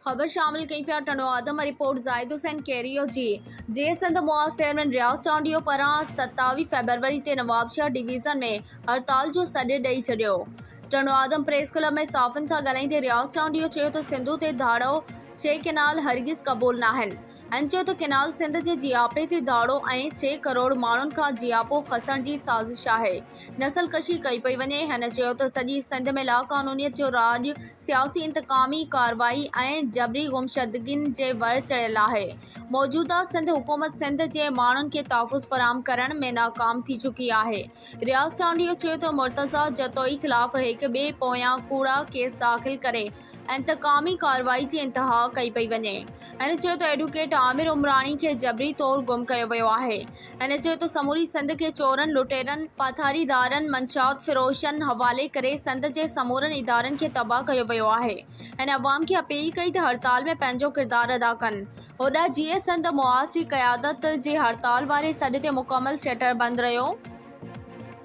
खबर शामिल कई पिया टनो आदम रिपोर्ट ज़ाहिद हुसैन कैरियो जी जे सिंध मुआज़ चेयरमैन रियाज़ चांडियो पारां 27 फरवरी ते नवाबशाह डिवीज़न में हड़ताल जो सॾु ॾेई छॾियो। टनो आदम प्रेस क्लब में साफ़िन सां ॻाल्हाईंदे रियाज़ चांडियो चयो त सिंधु ते धाड़ो 6 केनाल हरगिज़ क़बूल नाहिनि ऐं चयो त केनाल सिंध जे जियापे ते धाड़ो ऐं 6 करोड़ माण्हुनि खां जियापो खसण जी साज़िश आहे। नस्लकशी कई पई वञे। हिन चयो त सॼी सिंध में लाक़ानूनियत जो राज, सियासी इंतकामी कार्रवाई ऐं जबरी गुमशदगियुनि जे वर चढ़ियल आहे। मौजूदा सिंध हुकूमत सिंध जे माण्हुनि खे तहफ़्फ़ुज़ फ़राहम करण में नाकाम थी चुकी आहे। रियाज़ चांडियो चयो त मुर्तज़ा जतोई ख़िलाफ़ हिक ॿिए पोयां कूड़ा केस दाख़िल करे इंतकामी कार्रवाई जी इंतिहा कई पई वञे। हिन चयो त एडवोकेट आमिर उमरानी खे जबरी तौर गुम कयो वियो आहे। हिन चयो त समूरी सिंध खे चोरनि, लुटेरनि, पाथारीदारनि, मंशात फ़िरोशनि हवाले करे सिंध जे समूरनि इदारनि खे तबाह कयो वियो आहे। हिन अवाम खे अपील कई त हड़ताल में पंहिंजो किरदारु अदा कनि। होॾां जीअं सिंध मुआज़ जी क़यादत जे हड़ताल वारे सॾ ते मुकमल शटर बंदि रहियो।